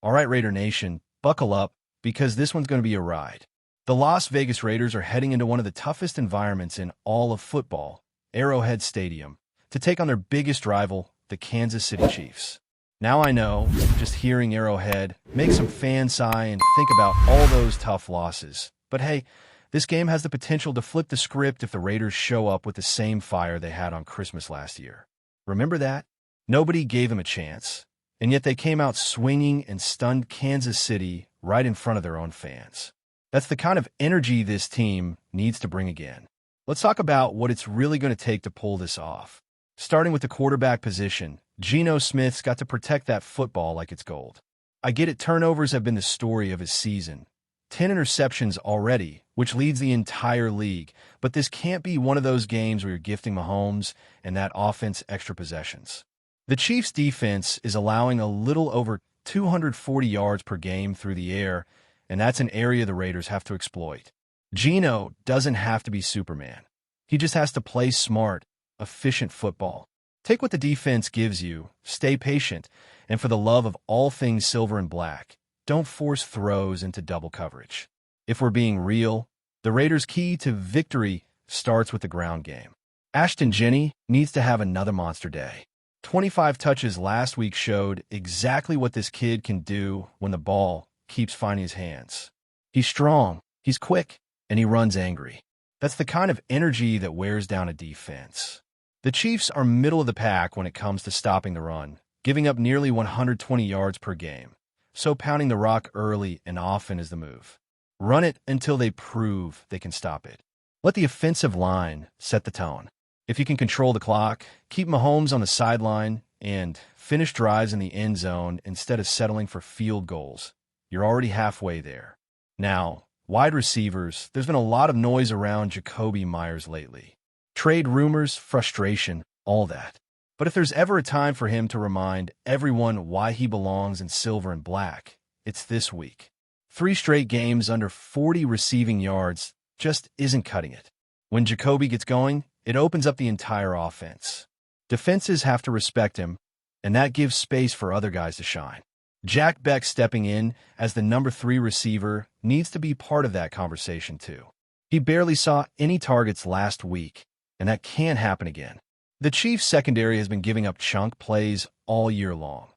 All right, Raider Nation, buckle up because this one's going to be a ride. The Las Vegas Raiders are heading into one of the toughest environments in all of football, Arrowhead Stadium, to take on their biggest rival, the Kansas City Chiefs. Now I know, just hearing Arrowhead makes some fans sigh and think about all those tough losses. But hey, this game has the potential to flip the script if the Raiders show up with the same fire they had on Christmas last year. Remember that? Nobody gave them a chance. And yet they came out swinging and stunned Kansas City right in front of their own fans. That's the kind of energy this team needs to bring again. Let's talk about what it's really going to take to pull this off. Starting with the quarterback position, Geno Smith's got to protect that football like it's gold. I get it, turnovers have been the story of his season. 10 interceptions already, which leads the entire league. But this can't be one of those games where you're gifting Mahomes and that offense extra possessions. The Chiefs' defense is allowing a little over 240 yards per game through the air, and that's an area the Raiders have to exploit. Geno doesn't have to be Superman. He just has to play smart, efficient football. Take what the defense gives you, stay patient, and for the love of all things silver and black, don't force throws into double coverage. If we're being real, the Raiders' key to victory starts with the ground game. Ashton Jenney needs to have another monster day. 25 touches last week showed exactly what this kid can do when the ball keeps finding his hands. He's strong, he's quick, and he runs angry. That's the kind of energy that wears down a defense. The Chiefs are middle of the pack when it comes to stopping the run, giving up nearly 120 yards per game. So pounding the rock early and often is the move. Run it until they prove they can stop it. Let the offensive line set the tone. If you can control the clock, keep Mahomes on the sideline, and finish drives in the end zone instead of settling for field goals, you're already halfway there. Now, wide receivers, there's been a lot of noise around Jakobi Meyers lately. Trade rumors, frustration, all that. But if there's ever a time for him to remind everyone why he belongs in silver and black, it's this week. 3 straight games under 40 receiving yards just isn't cutting it. When Jakobi gets going, it opens up the entire offense. Defenses have to respect him, and that gives space for other guys to shine. Jack Beck stepping in as the number 3 receiver needs to be part of that conversation too. He barely saw any targets last week, and that can't happen again. The Chiefs' secondary has been giving up chunk plays all year long.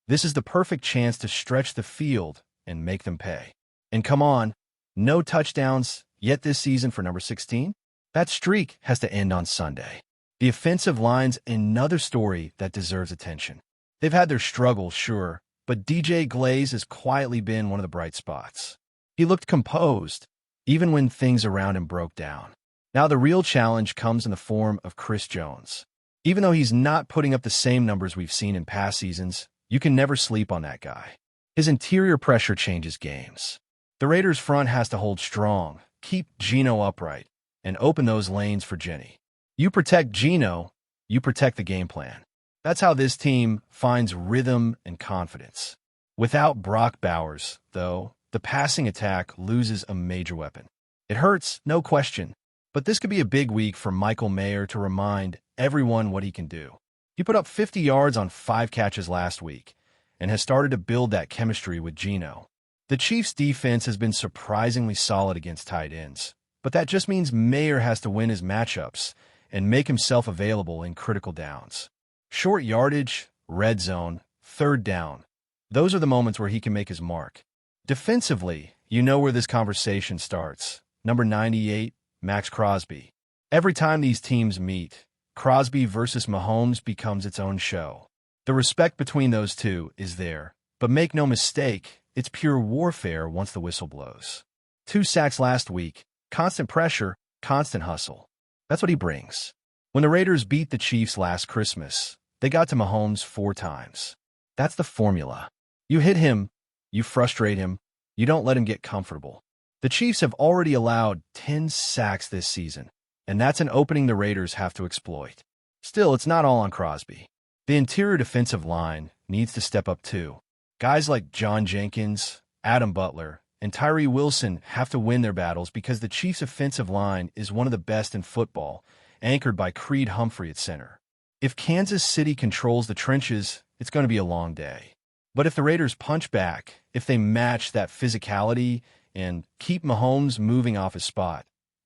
This is the perfect chance to stretch the field and make them pay. And come on, no touchdowns yet this season for number 16? That streak has to end on Sunday. The offensive line's another story that deserves attention. They've had their struggles, sure, but DJ Glaze has quietly been one of the bright spots. He looked composed, even when things around him broke down. Now the real challenge comes in the form of Chris Jones. Even though he's not putting up the same numbers we've seen in past seasons, you can never sleep on that guy. His interior pressure changes games. The Raiders' front has to hold strong, keep Geno upright, and open those lanes for Jenney. You protect Geno, you protect the game plan. That's how this team finds rhythm and confidence. Without Brock Bowers, though, the passing attack loses a major weapon. It hurts, no question, but this could be a big week for Michael Mayer to remind everyone what he can do. He put up 50 yards on 5 catches last week and has started to build that chemistry with Geno. The Chiefs' defense has been surprisingly solid against tight ends, but that just means Mayer has to win his matchups and make himself available in critical downs. Short yardage, red zone, third down. Those are the moments where he can make his mark. Defensively, you know where this conversation starts. Number 98, Max Crosby. Every time these teams meet, Crosby versus Mahomes becomes its own show. The respect between those two is there, but make no mistake, it's pure warfare once the whistle blows. 2 sacks last week, constant pressure, constant hustle. That's what he brings. When the Raiders beat the Chiefs last Christmas, they got to Mahomes 4 times. That's the formula. You hit him, you frustrate him, you don't let him get comfortable. The Chiefs have already allowed 10 sacks this season, and that's an opening the Raiders have to exploit. Still, it's not all on Crosby. The interior defensive line needs to step up too. Guys like John Jenkins, Adam Butler, and Tyree Wilson have to win their battles because the Chiefs' offensive line is one of the best in football, anchored by Creed Humphrey at center. If Kansas City controls the trenches, it's going to be a long day. But if the Raiders punch back, if they match that physicality and keep Mahomes moving off his spot,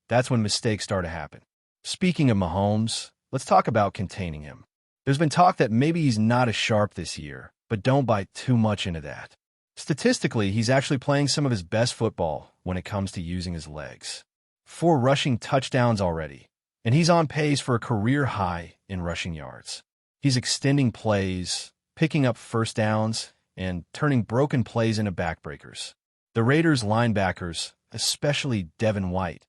that's when mistakes start to happen. Speaking of Mahomes, let's talk about containing him. There's been talk that maybe he's not as sharp this year, but don't buy too much into that. Statistically, he's actually playing some of his best football when it comes to using his legs. 4 rushing touchdowns already, and he's on pace for a career high in rushing yards. He's extending plays, picking up first downs, and turning broken plays into backbreakers. The Raiders linebackers, especially Devin White,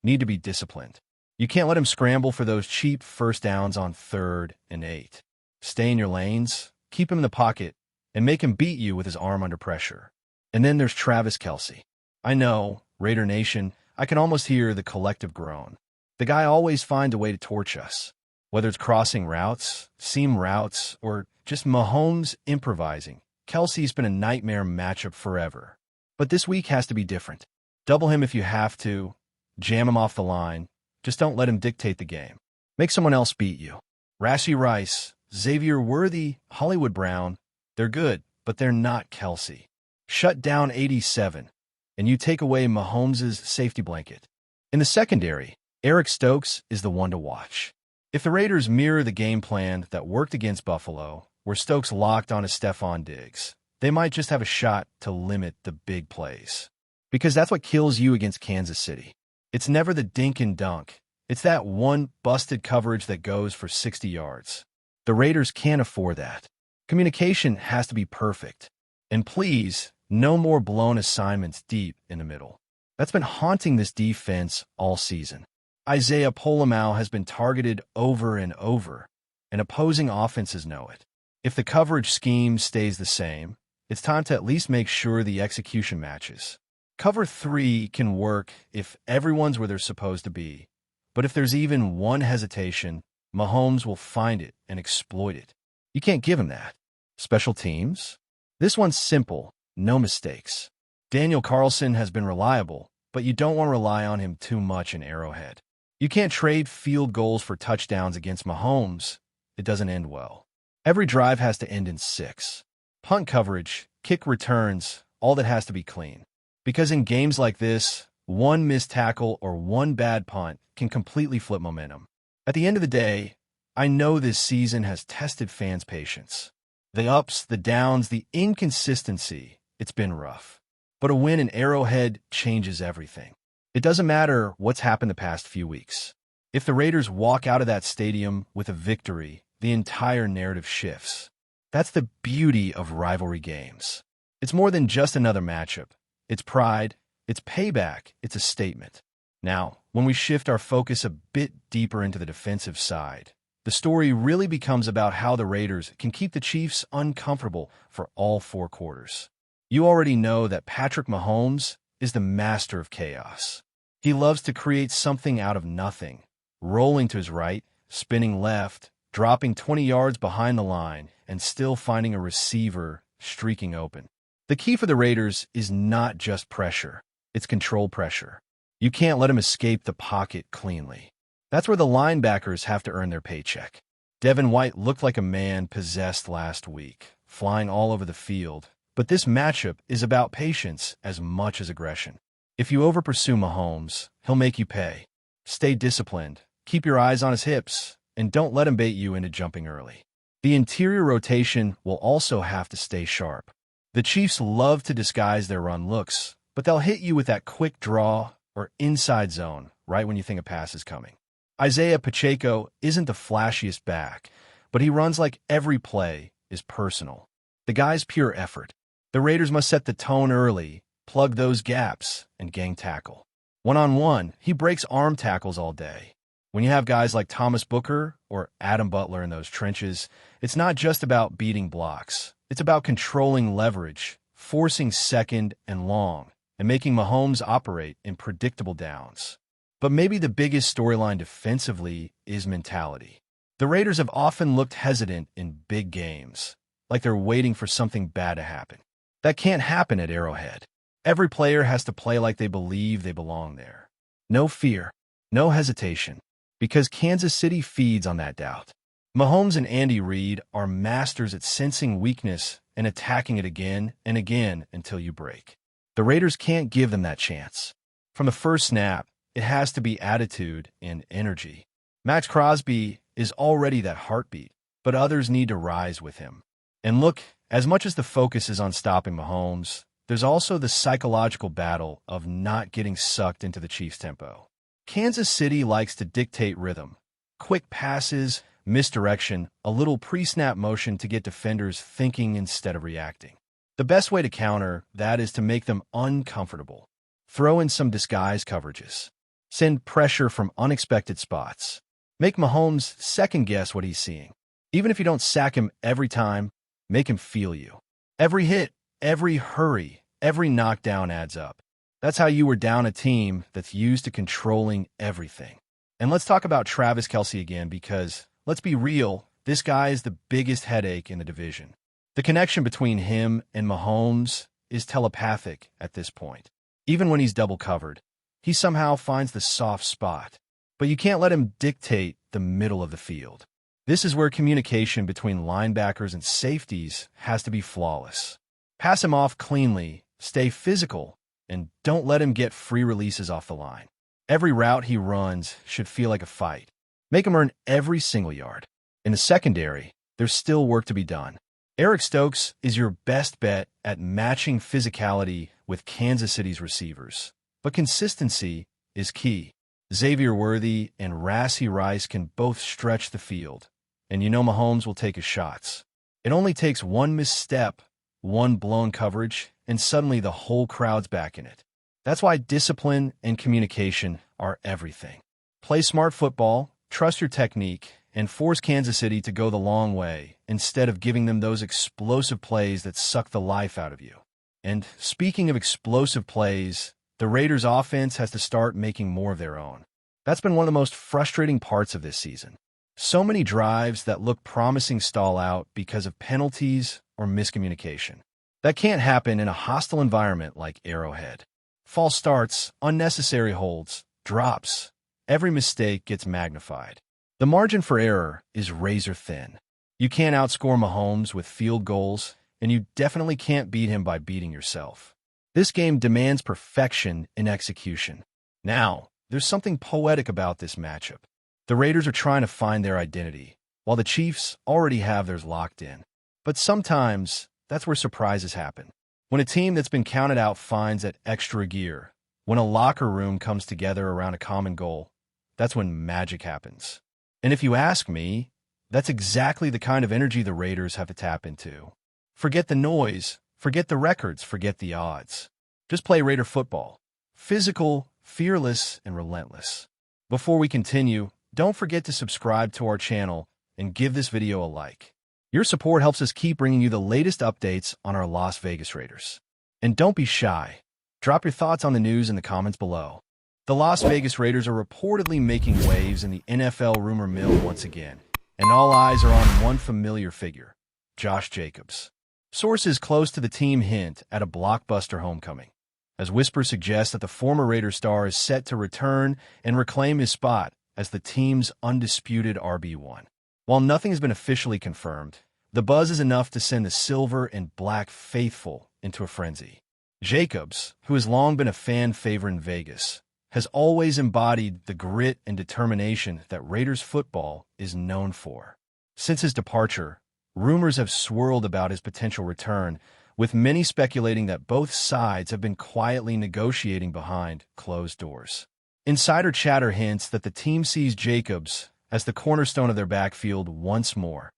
need to be disciplined. You can't let him scramble for those cheap first downs on 3rd and 8. Stay in your lanes, keep him in the pocket, and make him beat you with his arm under pressure. And then there's Travis Kelce. I know, Raider Nation, I can almost hear the collective groan. The guy always finds a way to torch us. Whether it's crossing routes, seam routes, or just Mahomes improvising, Kelce's been a nightmare matchup forever. But this week has to be different. Double him if you have to, jam him off the line, just don't let him dictate the game. Make someone else beat you. Rashee Rice, Xavier Worthy, Hollywood Brown, they're good, but they're not Kelce. Shut down 87, and you take away Mahomes' safety blanket. In the secondary, Eric Stokes is the one to watch. If the Raiders mirror the game plan that worked against Buffalo, where Stokes locked on to Stephon Diggs, they might just have a shot to limit the big plays. Because that's what kills you against Kansas City. It's never the dink and dunk. It's that one busted coverage that goes for 60 yards. The Raiders can't afford that. Communication has to be perfect. And please, no more blown assignments deep in the middle. That's been haunting this defense all season. Isaiah Pola-Mao has been targeted over and over, and opposing offenses know it. If the coverage scheme stays the same, it's time to at least make sure the execution matches. Cover 3 can work if everyone's where they're supposed to be, but if there's even one hesitation, Mahomes will find it and exploit it. You can't give him that. Special teams? This one's simple, no mistakes. Daniel Carlson has been reliable, but you don't want to rely on him too much in Arrowhead. You can't trade field goals for touchdowns against Mahomes. It doesn't end well. Every drive has to end in 6. Punt coverage, kick returns, all that has to be clean. Because in games like this, one missed tackle or one bad punt can completely flip momentum. At the end of the day, I know this season has tested fans' patience. The ups, the downs, the inconsistency, it's been rough. But a win in Arrowhead changes everything. It doesn't matter what's happened the past few weeks. If the Raiders walk out of that stadium with a victory, the entire narrative shifts. That's the beauty of rivalry games. It's more than just another matchup. It's pride, it's payback, it's a statement. Now, when we shift our focus a bit deeper into the defensive side, the story really becomes about how the Raiders can keep the Chiefs uncomfortable for all 4 quarters. You already know that Patrick Mahomes is the master of chaos. He loves to create something out of nothing, rolling to his right, spinning left, dropping 20 yards behind the line, and still finding a receiver streaking open. The key for the Raiders is not just pressure, it's controlled pressure. You can't let him escape the pocket cleanly. That's where the linebackers have to earn their paycheck. Devin White looked like a man possessed last week, flying all over the field. But this matchup is about patience as much as aggression. If you overpursue Mahomes, he'll make you pay. Stay disciplined, keep your eyes on his hips, and don't let him bait you into jumping early. The interior rotation will also have to stay sharp. The Chiefs love to disguise their run looks, but they'll hit you with that quick draw or inside zone right when you think a pass is coming. Isaiah Pacheco isn't the flashiest back, but he runs like every play is personal. The guy's pure effort. The Raiders must set the tone early, plug those gaps, and gang tackle. One-on-one, he breaks arm tackles all day. When you have guys like Thomas Booker or Adam Butler in those trenches, it's not just about beating blocks. It's about controlling leverage, forcing second and long, and making Mahomes operate in predictable downs. But maybe the biggest storyline defensively is mentality. The Raiders have often looked hesitant in big games, like they're waiting for something bad to happen. That can't happen at Arrowhead. Every player has to play like they believe they belong there. No fear, no hesitation, because Kansas City feeds on that doubt. Mahomes and Andy Reid are masters at sensing weakness and attacking it again and again until you break. The Raiders can't give them that chance. From the first snap, it has to be attitude and energy. Max Crosby is already that heartbeat, but others need to rise with him. And look, as much as the focus is on stopping Mahomes, there's also the psychological battle of not getting sucked into the Chiefs' tempo. Kansas City likes to dictate rhythm. Quick passes, misdirection, a little pre-snap motion to get defenders thinking instead of reacting. The best way to counter that is to make them uncomfortable. Throw in some disguise coverages. Send pressure from unexpected spots. Make Mahomes second-guess what he's seeing. Even if you don't sack him every time, make him feel you. Every hit, every hurry, every knockdown adds up. That's how you were down a team that's used to controlling everything. And let's talk about Travis Kelce again because, let's be real, this guy is the biggest headache in the division. The connection between him and Mahomes is telepathic at this point. Even when he's double covered, he somehow finds the soft spot. But you can't let him dictate the middle of the field. This is where communication between linebackers and safeties has to be flawless. Pass him off cleanly, stay physical, and don't let him get free releases off the line. Every route he runs should feel like a fight. Make him earn every single yard. In the secondary, there's still work to be done. Eric Stokes is your best bet at matching physicality with Kansas City's receivers. But consistency is key. Xavier Worthy and Rashee Rice can both stretch the field, and you know Mahomes will take his shots. It only takes one misstep, one blown coverage, and suddenly the whole crowd's back in it. That's why discipline and communication are everything. Play smart football, trust your technique, and force Kansas City to go the long way instead of giving them those explosive plays that suck the life out of you. And speaking of explosive plays, the Raiders' offense has to start making more of their own. That's been one of the most frustrating parts of this season. So many drives that look promising stall out because of penalties or miscommunication. That can't happen in a hostile environment like Arrowhead. False starts, unnecessary holds, drops. Every mistake gets magnified. The margin for error is razor thin. You can't outscore Mahomes with field goals, and you definitely can't beat him by beating yourself. This game demands perfection in execution. Now, there's something poetic about this matchup. The Raiders are trying to find their identity, while the Chiefs already have theirs locked in. But sometimes, that's where surprises happen. When a team that's been counted out finds that extra gear, when a locker room comes together around a common goal, that's when magic happens. And if you ask me, that's exactly the kind of energy the Raiders have to tap into. Forget the noise, forget the records, forget the odds. Just play Raider football. Physical, fearless, and relentless. Before we continue, don't forget to subscribe to our channel and give this video a like. Your support helps us keep bringing you the latest updates on our Las Vegas Raiders. And don't be shy. Drop your thoughts on the news in the comments below. The Las Vegas Raiders are reportedly making waves in the NFL rumor mill once again, and all eyes are on one familiar figure, Josh Jacobs. Sources close to the team hint at a blockbuster homecoming, as whispers suggest that the former Raider star is set to return and reclaim his spot as the team's undisputed RB1. While nothing has been officially confirmed, the buzz is enough to send the silver and black faithful into a frenzy. Jacobs, who has long been a fan favorite in Vegas, has always embodied the grit and determination that Raiders football is known for. Since his departure, rumors have swirled about his potential return, with many speculating that both sides have been quietly negotiating behind closed doors. Insider chatter hints that the team sees Jacobs as the cornerstone of their backfield once more,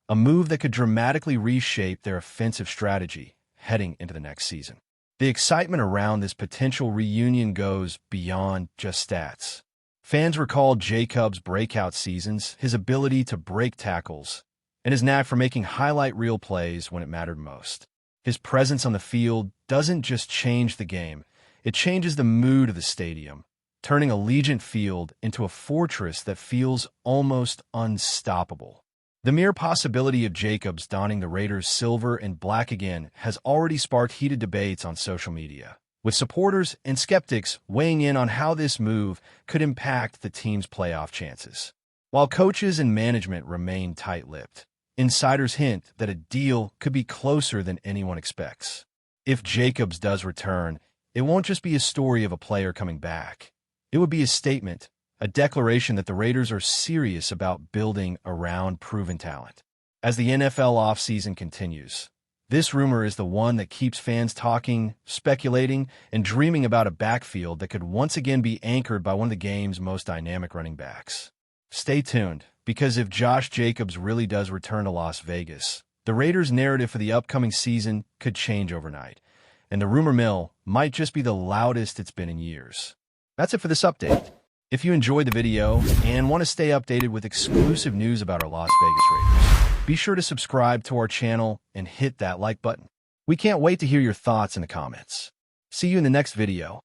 a move that could dramatically reshape their offensive strategy heading into the next season. The excitement around this potential reunion goes beyond just stats. Fans recall Jacobs' breakout seasons, his ability to break tackles, and his knack for making highlight reel plays when it mattered most. His presence on the field doesn't just change the game, it changes the mood of the stadium, turning Allegiant Field into a fortress that feels almost unstoppable. The mere possibility of Jacobs donning the Raiders' silver and black again has already sparked heated debates on social media, with supporters and skeptics weighing in on how this move could impact the team's playoff chances. While coaches and management remain tight-lipped, Insiders hint that a deal could be closer than anyone expects. If Jacobs does return, it won't just be a story of a player coming back. It would be a statement, a declaration that the Raiders are serious about building around proven talent. As the NFL offseason continues, this rumor is the one that keeps fans talking, speculating, and dreaming about a backfield that could once again be anchored by one of the game's most dynamic running backs. Stay tuned, because if Josh Jacobs really does return to Las Vegas, the Raiders' narrative for the upcoming season could change overnight, and the rumor mill might just be the loudest it's been in years. That's it for this update. If you enjoyed the video and want to stay updated with exclusive news about our Las Vegas Raiders, be sure to subscribe to our channel and hit that like button. We can't wait to hear your thoughts in the comments. See you in the next video.